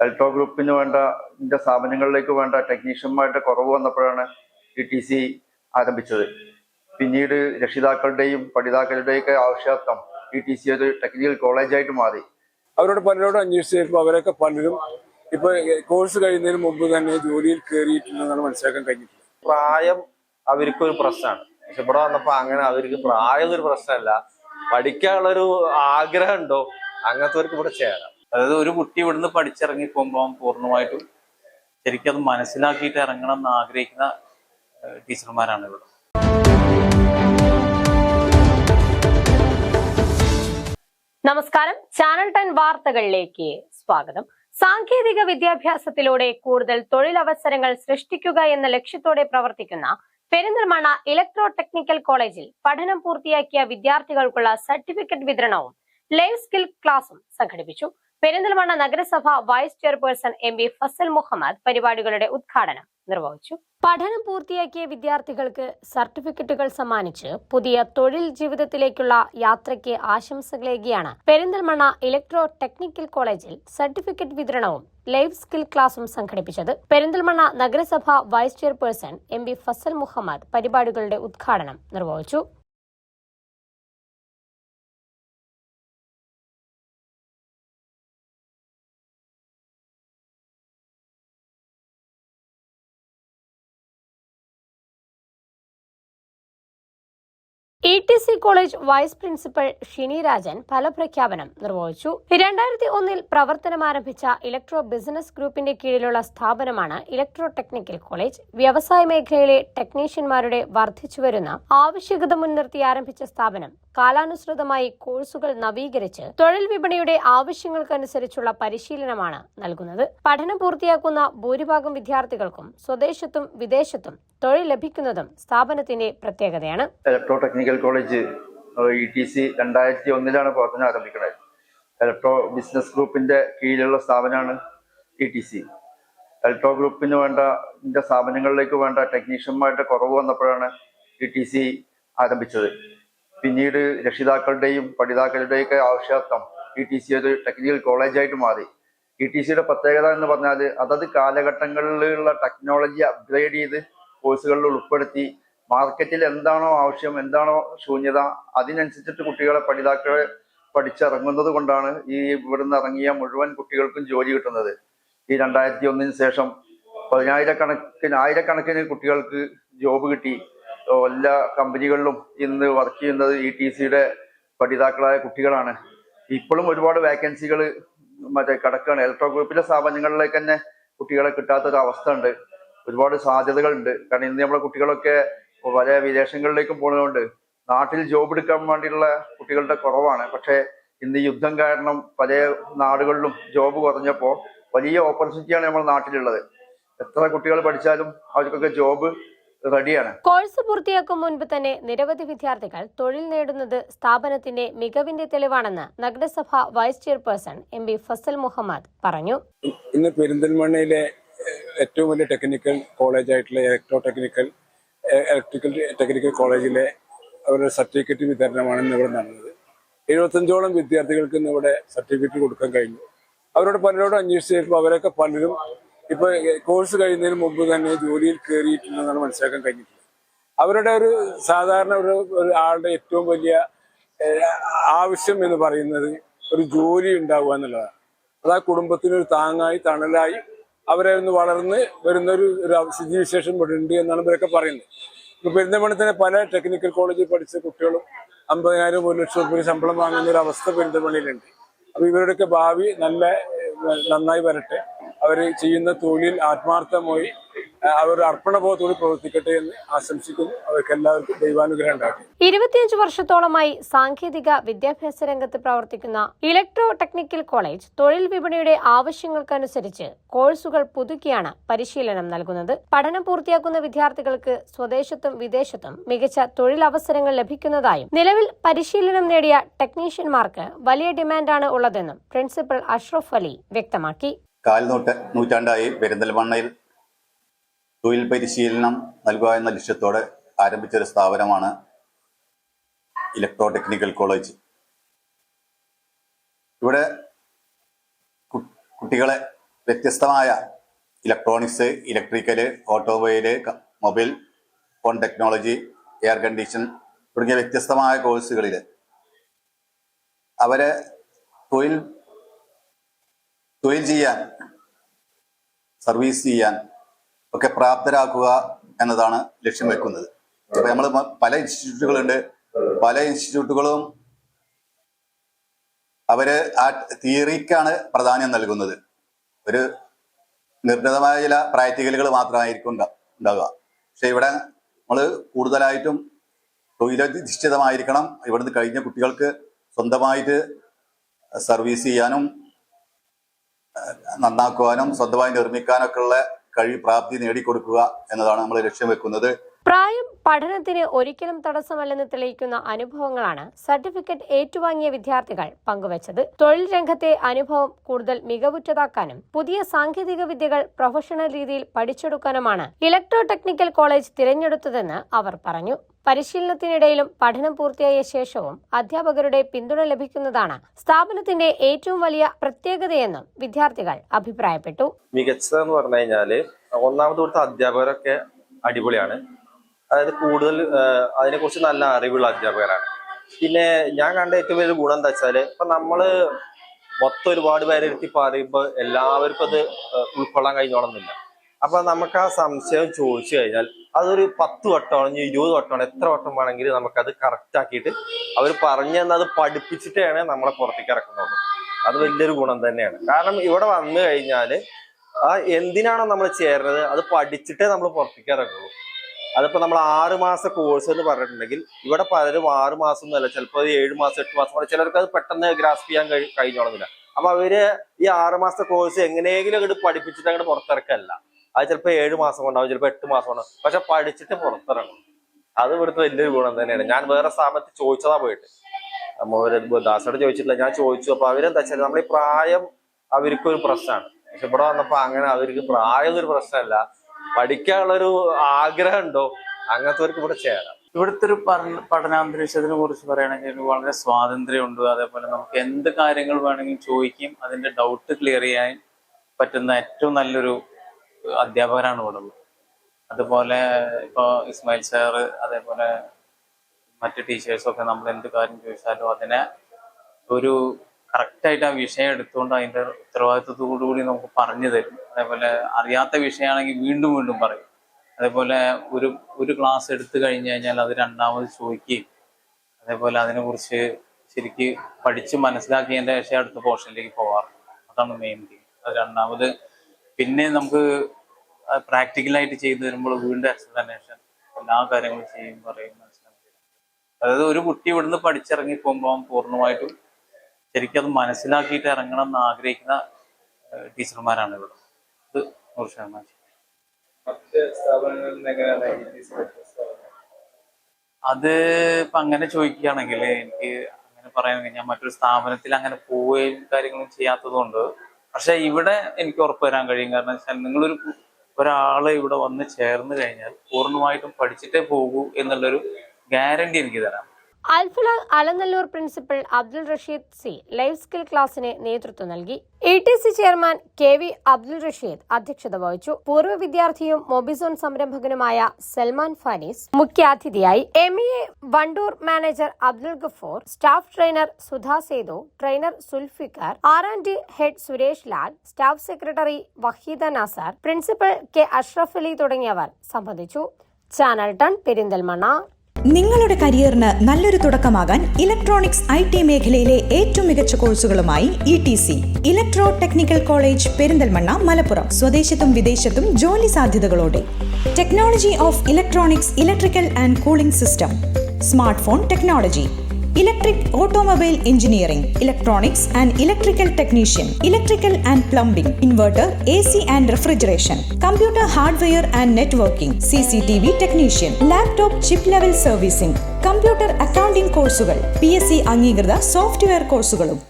എൽട്ടോ ഗ്രൂപ്പിന് വേണ്ട സ്ഥാപനങ്ങളിലേക്ക് വേണ്ട ടെക്നീഷ്യന്മാരുടെ കുറവ് വന്നപ്പോഴാണ് ETC ആരംഭിച്ചത്. പിന്നീട് രക്ഷിതാക്കളുടെയും പഠിതാക്കളുടെയും ഒക്കെ ആവശ്യാർത്ഥം ETC ഒരു ടെക്നിക്കൽ കോളേജായിട്ട് മാറി. അവരോട് പലരോടും അന്വേഷിച്ചപ്പോൾ അവരൊക്കെ പലരും ഇപ്പൊ കോഴ്സ് കഴിയുന്നതിന് മുമ്പ് തന്നെ ജോലിയിൽ കയറിയിട്ടുണ്ടെന്നാണ് മനസ്സിലാക്കാൻ കഴിഞ്ഞിട്ടുള്ളത്. പ്രായം അവർക്കൊരു പ്രശ്നമാണ്. പക്ഷെ ഇവിടെ വന്നപ്പോ അങ്ങനെ അവർക്ക് പ്രായം ഒരു പ്രശ്നമല്ല, പഠിക്കാനുള്ളൊരു ആഗ്രഹം ഉണ്ടോ അങ്ങനത്തെവർക്ക് ഇവിടെ ചേരാം. അതായത് ഒരു കുട്ടി ഇവിടുന്ന് പഠിച്ചിറങ്ങി പോകുമ്പോൾ പൂർണ്ണമായിട്ടും ശരിക്കും അത് മനസ്സിലാക്കിയിട്ട് ഇറങ്ങണം എന്ന് ആഗ്രഹിക്കുന്ന ടീച്ചർമാരാണ് ഇവിടെ. നമസ്കാരം, ചാനൽ 10 വാർത്തകളിലേക്ക് സ്വാഗതം. സാങ്കേതിക വിദ്യാഭ്യാസത്തിലൂടെ കൂടുതൽ തൊഴിലവസരങ്ങൾ സൃഷ്ടിക്കുക എന്ന ലക്ഷ്യത്തോടെ പ്രവർത്തിക്കുന്ന പെരിന്തൽമണ്ണ ഇലക്ട്രോ ടെക്നിക്കൽ കോളേജിൽ പഠനം പൂർത്തിയാക്കിയ വിദ്യാർത്ഥികൾക്കുള്ള സർട്ടിഫിക്കറ്റ് വിതരണവും ലൈവ് സ്കിൽ ക്ലാസും സംഘടിപ്പിച്ചു. പെരിന്തൽമണ്ണ നഗരസഭ vice chairperson MB Fazal Muhammad പരിപാടികളുടെ ഉദ്ഘാടനം നിർവഹിച്ചു. പഠനം പൂർത്തിയാക്കിയ വിദ്യാർത്ഥികൾക്ക് സർട്ടിഫിക്കറ്റുകൾ സമ്മാനിച്ച് പുതിയ തൊഴിൽ ജീവിതത്തിലേക്കുള്ള യാത്രയ്ക്ക് ആശംസകളേകിയാണ് പെരിന്തൽമണ്ണ ഇലക്ട്രോ ടെക്നിക്കൽ കോളേജിൽ സർട്ടിഫിക്കറ്റ് വിതരണവും ലൈവ് സ്കിൽ ക്ലാസും സംഘടിപ്പിച്ചത്. പെരിന്തൽമണ്ണ നഗരസഭ vice chairperson MB Fazal Muhammad പരിപാടികളുടെ ഉദ്ഘാടനം നിർവഹിച്ചു. ETC college vice principal Shini Rajan ഫലപ്രഖ്യാപനം നിർവഹിച്ചു. 2001 പ്രവർത്തനം ആരംഭിച്ച ഇലക്ട്രോ ബിസിനസ് ഗ്രൂപ്പിന്റെ കീഴിലുള്ള സ്ഥാപനമാണ് ഇലക്ട്രോ ടെക്നിക്കൽ കോളേജ്. വ്യവസായ മേഖലയിലെ ടെക്നീഷ്യന്മാരുടെ വർദ്ധിച്ചുവരുന്ന ആവശ്യകത മുൻനിർത്തി ആരംഭിച്ച സ്ഥാപനം കാലാനുസൃതമായി കോഴ്സുകൾ നവീകരിച്ച് തൊഴിൽ വിപണിയുടെ ആവശ്യങ്ങൾക്കനുസരിച്ചുള്ള പരിശീലനമാണ് നൽകുന്നത്. പഠനം പൂർത്തിയാക്കുന്ന ഭൂരിഭാഗം വിദ്യാർത്ഥികൾക്കും സ്വദേശത്തും വിദേശത്തും തൊഴിൽ ലഭിക്കുന്നതും സ്ഥാപനത്തിന്റെ പ്രത്യേകതയാണ്. ഇലക്ട്രോ ടെക്നിക്കൽ കോളേജ് ETC 2001 പ്രവർത്തനം ആരംഭിക്കുന്നത്. ഇലക്ട്രോ ബിസിനസ് ഗ്രൂപ്പിന്റെ കീഴിലുള്ള സ്ഥാപനമാണ് ETC. ഇലക്ട്രോ ഗ്രൂപ്പിന് വേണ്ട സ്ഥാപനങ്ങളിലേക്ക് വേണ്ട ടെക്നീഷ്യന്മാരുടെ കുറവ് വന്നപ്പോഴാണ് ETC ആരംഭിച്ചത്. പിന്നീട് രക്ഷിതാക്കളുടെയും പഠിതാക്കളുടെയും ഒക്കെ ആവശ്യാർത്ഥം ETC ഒരു ടെക്നിക്കൽ കോളേജായിട്ട് മാറി. ETCയുടെ പ്രത്യേകത എന്ന് പറഞ്ഞാൽ അതത് കാലഘട്ടങ്ങളിലുള്ള ടെക്നോളജി അപ്ഗ്രേഡ് ചെയ്ത് കോഴ്സുകളിൽ ഉൾപ്പെടുത്തി മാർക്കറ്റിൽ എന്താണോ ആവശ്യം, എന്താണോ ശൂന്യത, അതിനനുസരിച്ചിട്ട് കുട്ടികളെ പഠിതാക്കളെ പഠിച്ചിറങ്ങുന്നത് കൊണ്ടാണ് ഈ ഇവിടുന്ന് ഇറങ്ങിയ മുഴുവൻ കുട്ടികൾക്കും ജോലി കിട്ടുന്നത്. ഈ 2001 ശേഷം ആയിരക്കണക്കിന് കുട്ടികൾക്ക് ജോബ് കിട്ടി. എല്ലാ കമ്പനികളിലും ഇന്ന് വർക്ക് ചെയ്യുന്നത് ETCയുടെ പഠിതാക്കളായ കുട്ടികളാണ്. ഇപ്പോഴും ഒരുപാട് വേക്കൻസികൾ കിടക്കുകയാണ്. ഇലക്ട്രോ ഗ്രൂപ്പിലെ സ്ഥാപനങ്ങളിലേക്ക് തന്നെ കുട്ടികളെ കിട്ടാത്തൊരു അവസ്ഥ ഉണ്ട്. ഒരുപാട് സാധ്യതകളുണ്ട്. കാരണം ഇന്ന് നമ്മളെ കുട്ടികളൊക്കെ പല വിദേശങ്ങളിലേക്കും പോകുന്നതുകൊണ്ട് നാട്ടിൽ ജോബ് എടുക്കാൻ വേണ്ടിയുള്ള കുട്ടികളുടെ കുറവാണ്. പക്ഷേ ഇന്ന് യുദ്ധം കാരണം പല നാടുകളിലും ജോബ് കുറഞ്ഞപ്പോൾ വലിയ ഓപ്പർച്യൂണിറ്റിയാണ് നമ്മുടെ നാട്ടിലുള്ളത്. എത്ര കുട്ടികൾ പഠിച്ചാലും അവർക്കൊക്കെ ജോബ് റെഡിയാണ്. കോഴ്സ് പൂർത്തിയാക്കും മുൻപ് തന്നെ നിരവധി വിദ്യാർത്ഥികൾ തൊഴിൽ നേടുന്നത് സ്ഥാപനത്തിന്റെ മികവിന്റെ തെളിവാണെന്ന് നഗരസഭ vice chairperson MB Fazal Muhammad പറഞ്ഞു. ഇന്ന് പെരിന്തൽമണ്ണയിലെ ഏറ്റവും വലിയ ടെക്നിക്കൽ കോളേജായിട്ടുള്ള ഇലക്ട്രിക്കൽ ടെക്നിക്കൽ കോളേജിലെ അവരുടെ സർട്ടിഫിക്കറ്റ് വിതരണമാണ് ഇന്ന് ഇവിടെ നടന്നത്. 75ഓളം വിദ്യാർത്ഥികൾക്ക് ഇന്ന് ഇവിടെ സർട്ടിഫിക്കറ്റ് കൊടുക്കാൻ കഴിഞ്ഞു. അവരോട് പലരോടും അന്വേഷിച്ചപ്പോൾ അവരൊക്കെ പലരും ഇപ്പൊ കോഴ്സ് കഴിയുന്നതിന് മുമ്പ് തന്നെ ജോലിയിൽ കയറിയിട്ടുണ്ടെന്നാണ് മനസ്സിലാക്കാൻ കഴിഞ്ഞിട്ടുള്ളത്. അവരുടെ ഒരു സാധാരണ ഒരു ആളുടെ ഏറ്റവും വലിയ ആവശ്യം എന്ന് പറയുന്നത് ഒരു ജോലി ഉണ്ടാവുക എന്നുള്ളതാണ്. അത് ആ കുടുംബത്തിനൊരു താങ്ങായി തണലായി അവരെ ഒന്ന് വളർന്ന് വരുന്ന ഒരു സ്ഥിതിവിശേഷം ഇവിടെ ഉണ്ട് എന്നാണ് ഇവരൊക്കെ പറയുന്നത്. ഇപ്പൊ പെരിന്തൽമണ്ണത്തിന് പല ടെക്നിക്കൽ കോളേജിൽ പഠിച്ച കുട്ടികളും 50,000 1 ലക്ഷം രൂപ ശമ്പളം വാങ്ങുന്ന ഒരു അവസ്ഥ പെരിന്തൽമണ്ണയിലുണ്ട്. അപ്പൊ ഇവരുടെയൊക്കെ ഭാവി നന്നായി വരട്ടെ. അവർ ചെയ്യുന്ന തൊഴിൽ ആത്മാർത്ഥമായി അവർ അർപ്പണബോധത്തോടെ പ്രവർത്തിക്കട്ടെ എന്ന് ആശംസിക്കുന്നു. അവർക്ക് എല്ലാവർക്കും ദൈവാനുഗ്രഹം ഉണ്ടാകട്ടെ. 25 വർഷത്തോളമായി സാങ്കേതിക വിദ്യാഭ്യാസ രംഗത്ത് പ്രവർത്തിക്കുന്ന ഇലക്ട്രോ ടെക്നിക്കൽ കോളേജ് തൊഴിൽ വിപണിയുടെ ആവശ്യങ്ങൾക്കനുസരിച്ച് കോഴ്സുകൾ പുതുക്കിയാണ് പരിശീലനം നൽകുന്നത്. പഠനം പൂർത്തിയാക്കുന്ന വിദ്യാർത്ഥികൾക്ക് സ്വദേശത്തും വിദേശത്തും മികച്ച തൊഴിലവസരങ്ങൾ ലഭിക്കുന്നതായും നിലവിൽ പരിശീലനം നേടിയ ടെക്നീഷ്യന്മാർക്ക് വലിയ ഡിമാൻഡാണ് ഉള്ളതെന്നും പ്രിൻസിപ്പൽ അഷ്റഫ് അലി വ്യക്തമാക്കി. നൂറ്റാണ്ടായി പെരിന്തൽമണ്ണയിൽ തൊഴിൽ പരിശീലനം നൽകുക എന്ന ലക്ഷ്യത്തോടെ ആരംഭിച്ചൊരു സ്ഥാപനമാണ് ഇലക്ട്രോ ടെക്നിക്കൽ കോളേജ്. ഇവിടെ കുട്ടികളെ വ്യത്യസ്തമായ electronics, electrical, automobile, mobile phone technology, air condition തുടങ്ങിയ വ്യത്യസ്തമായ കോഴ്സുകളിൽ അവരെ തൊഴിൽ ചെയ്യാൻ, സർവീസ് ചെയ്യാൻ ഒക്കെ പ്രാപ്തരാക്കുക എന്നതാണ് ലക്ഷ്യം വെക്കുന്നത്. ഇപ്പൊ നമ്മൾ പല ഇൻസ്റ്റിറ്റ്യൂട്ടുകളുണ്ട്. പല ഇൻസ്റ്റിറ്റ്യൂട്ടുകളും അവര് ആ തിയറിക്കാണ് പ്രാധാന്യം നൽകുന്നത്. ഒരു നിർണിതമായ ചില പ്രാക്ടിക്കലുകൾ മാത്രമായിരിക്കും ഉണ്ടാവുക. പക്ഷെ ഇവിടെ നമ്മൾ കൂടുതലായിട്ടും തൊഴിലധിഷ്ഠിതമായിരിക്കണം. ഇവിടുന്ന് കഴിഞ്ഞ കുട്ടികൾക്ക് സ്വന്തമായിട്ട് സർവീസ് ചെയ്യാനും നന്നാക്കുവാനും സ്വന്തമായി നിർമ്മിക്കാനൊക്കെ ഉള്ള പ്രാപ്തി നേടിക്കൊടുക്കുക എന്നതാണ് നമ്മൾ ലക്ഷ്യം വെക്കുന്നത്. പ്രായം പഠനത്തിന് ഒരിക്കലും തടസ്സമല്ലെന്ന് തെളിയിക്കുന്ന അനുഭവങ്ങളാണ് സർട്ടിഫിക്കറ്റ് ഏറ്റുവാങ്ങിയ വിദ്യാർത്ഥികൾ പങ്കുവച്ചത്. തൊഴിൽ രംഗത്തെ അനുഭവം കൂടുതൽ മികവുറ്റതാക്കാനും പുതിയ സാങ്കേതിക വിദ്യകൾ പ്രൊഫഷണൽ രീതിയിൽ പഠിച്ചെടുക്കാനുമാണ് ഇലക്ട്രോ ടെക്നിക്കൽ കോളേജ് തിരഞ്ഞെടുത്തതെന്ന് അവർ പറഞ്ഞു. പരിശീലനത്തിനിടയിലും പഠനം പൂർത്തിയായ ശേഷവും അധ്യാപകരുടെ പിന്തുണ ലഭിക്കുന്നതാണ് സ്ഥാപനത്തിന്റെ ഏറ്റവും വലിയ പ്രത്യേകതയെന്നും വിദ്യാർത്ഥികൾ അഭിപ്രായപ്പെട്ടു. മികച്ചതെന്ന് പറഞ്ഞു കഴിഞ്ഞാല് ഒന്നാമത് ഇവിടുത്തെ അധ്യാപകരൊക്കെ അടിപൊളിയാണ്. അതായത് കൂടുതൽ അതിനെക്കുറിച്ച് നല്ല അറിവുള്ള അധ്യാപകരാണ്. പിന്നെ ഞാൻ കണ്ട ഏറ്റവും വലിയ ഗുണം എന്താ വെച്ചാല് ഇപ്പൊ നമ്മള് മൊത്തം ഒരുപാട് പേരെ ഇരുത്തി പറയുമ്പോൾ എല്ലാവർക്കും അത് ഉൾക്കൊള്ളാൻ കഴിഞ്ഞോളന്നില്ല. അപ്പൊ നമുക്ക് ആ സംശയം ചോദിച്ചു കഴിഞ്ഞാൽ അതൊരു 10 വട്ടമാണോ 20 വട്ടമാണോ എത്ര വട്ടം വേണമെങ്കിൽ നമുക്കത് കറക്റ്റ് ആക്കിയിട്ട് അവർ പറഞ്ഞു തന്നത് പഠിപ്പിച്ചിട്ടാണ് നമ്മളെ പുറത്തേക്ക് ഇറക്കുന്നുള്ളൂ. അത് വലിയൊരു ഗുണം തന്നെയാണ്. കാരണം ഇവിടെ വന്നു കഴിഞ്ഞാല് എന്തിനാണോ നമ്മൾ ചേരുന്നത് അത് പഠിച്ചിട്ടേ നമ്മൾ പുറത്തേക്ക് ഇറങ്ങുള്ളൂ. അതിപ്പോ നമ്മൾ 6 മാസ കോഴ്സ് എന്ന് പറഞ്ഞിട്ടുണ്ടെങ്കിൽ ഇവിടെ പലരും 6 മാസം ഒന്നുമല്ല, ചിലപ്പോൾ 7 മാസം 8 മാസം, ചിലർക്ക് അത് പെട്ടെന്ന് ഗ്രാസ്പ് ചെയ്യാൻ കഴിഞ്ഞോളുന്നില്ല. അപ്പൊ അവര് ഈ 6 മാസത്തെ കോഴ്സ് എങ്ങനെയെങ്കിലും അങ്ങോട്ട് പഠിപ്പിച്ചിട്ട് അങ്ങോട്ട് പുറത്തിറക്കല്ല. അത് ചിലപ്പോൾ 7 മാസം കൊണ്ടാവും, ചിലപ്പോൾ 8 മാസം കൊണ്ടാവും. പക്ഷെ പഠിച്ചിട്ട് പുറത്തിറങ്ങും. അത് ഇവിടുത്തെ വലിയൊരു ഗുണം തന്നെയാണ്. ഞാൻ വേറെ സ്ഥാപനത്തിൽ ചോദിച്ചതാ പോയിട്ട്, ദാസോട് ചോദിച്ചിട്ടില്ല, ഞാൻ ചോദിച്ചു. അപ്പൊ അവരെന്താ വെച്ചാൽ നമ്മൾ ഈ പ്രായം അവർക്കൊരു പ്രശ്നമാണ്. പക്ഷെ ഇവിടെ വന്നപ്പോ അങ്ങനെ അവർക്ക് പ്രായം ഒരു പ്രശ്നമല്ല, പഠിക്കാനുള്ളൊരു ആഗ്രഹം ഉണ്ടോ അങ്ങനത്തെവർക്ക് ഇവിടെ ചേരാം. ഇവിടുത്തെ ഒരു പഠനാന്തരീക്ഷത്തിനെ കുറിച്ച് പറയുകയാണെങ്കിൽ വളരെ സ്വാതന്ത്ര്യമുണ്ട്. അതേപോലെ നമുക്ക് എന്ത് കാര്യങ്ങൾ വേണമെങ്കിലും ചോദിക്കും, അതിന്റെ ഡൗട്ട് ക്ലിയർ ചെയ്യാൻ പറ്റുന്ന ഏറ്റവും നല്ലൊരു അധ്യാപകരാണ് ഇവിടെ ഉള്ളത്. അതുപോലെ ഇപ്പോൾ ഇസ്മായിൽ സാറ് അതേപോലെ മറ്റ് ടീച്ചേഴ്സൊക്കെ നമ്മൾ എന്ത് കാര്യം ചോദിച്ചാലും അതിനെ ഒരു കറക്റ്റായിട്ട് ആ വിഷയം എടുത്തുകൊണ്ട് അതിൻ്റെ ഉത്തരവാദിത്വത്തോടുകൂടി നമുക്ക് പറഞ്ഞു തരും. അതേപോലെ അറിയാത്ത വിഷയമാണെങ്കിൽ വീണ്ടും വീണ്ടും പറയും. അതേപോലെ ഒരു ക്ലാസ് എടുത്തു കഴിഞ്ഞു കഴിഞ്ഞാൽ അത് രണ്ടാമത് ചോദിക്കുകയും അതേപോലെ അതിനെക്കുറിച്ച് ശരിക്ക് പഠിച്ച് മനസ്സിലാക്കിയതിൻ്റെ ശേഷം അടുത്ത പോർഷനിലേക്ക് പോകാറുണ്ട്. അതാണ് മെയിൻ തിങ്. അത് രണ്ടാമത് പിന്നെ നമുക്ക് പ്രാക്ടിക്കലായിട്ട് ചെയ്തു തരുമ്പോൾ വീണ്ടും എക്സ്പ്ലനേഷൻ എല്ലാ കാര്യങ്ങളും ചെയ്യും പറയും മനസ്സിലാക്കി. അതായത് ഒരു കുട്ടി ഇവിടുന്ന് പഠിച്ചിറങ്ങി പോകുമ്പോൾ പൂർണ്ണമായിട്ടും ശരിക്കും അത് മനസ്സിലാക്കിയിട്ട് ഇറങ്ങണം എന്ന് ആഗ്രഹിക്കുന്ന ടീച്ചർമാരാണ് ഇവിടെ. ഇത് 100%. അത് ഇപ്പൊ അങ്ങനെ ചോദിക്കുകയാണെങ്കിൽ എനിക്ക് അങ്ങനെ പറയാൻ, ഞാൻ മറ്റൊരു സ്ഥാപനത്തിൽ അങ്ങനെ പോവുകയും കാര്യങ്ങളും ചെയ്യാത്തത് കൊണ്ട്. പക്ഷെ ഇവിടെ എനിക്ക് ഉറപ്പ് തരാൻ കഴിയും. കാരണം വെച്ചാൽ ഒരാള് ഇവിടെ വന്ന് ചേർന്ന് കഴിഞ്ഞാൽ പൂർണ്ണമായിട്ടും പഠിച്ചിട്ടേ പോകൂ എന്നുള്ളൊരു ഗ്യാരണ്ടി എനിക്ക് തരാം. Alfalah Alanallur principal Abdul Rasheed C life skill ക്ലാസിന് നേതൃത്വം നൽകി. ETC chairman KV Abdul Rasheed അധ്യക്ഷത വഹിച്ചു. പൂർവ്വ വിദ്യാർത്ഥിയും മൊബിസോൺ സംരംഭകനുമായ സൽമാൻ ഫാനീസ് മുഖ്യാതിഥിയായി. MEA Vandoor manager Abdul Gafoor, staff trainer Sudha Sethu, trainer Sulfikar, R&D head Suresh Lal, staff secretary Waheeda Nasar, principal K Ashraf Ali തുടങ്ങിയവർ സംബന്ധിച്ചു. ചാനൽ 10 പെരിന്തൽമണ്ണ. നിങ്ങളുടെ കരിയറിന് നല്ലൊരു തുടക്കമാകാൻ ഇലക്ട്രോണിക്സ് IT മേഖലയിലെ ഏറ്റവും മികച്ച കോഴ്സുകളുമായി ETC electro technical college Perinthalmanna, Malappuram. സ്വദേശത്തും വിദേശത്തും ജോലി സാധ്യതകളോടെ technology of electronics, electrical and cooling system, smart phone technology, electric automobile engineering, electronics and electrical technician, electrical and plumbing, inverter, AC and refrigeration, computer hardware and networking, CCTV technician, laptop chip level servicing, computer accounting കോഴ്സുകൾ, PSC അംഗീകൃത software കോഴ്സുകളും.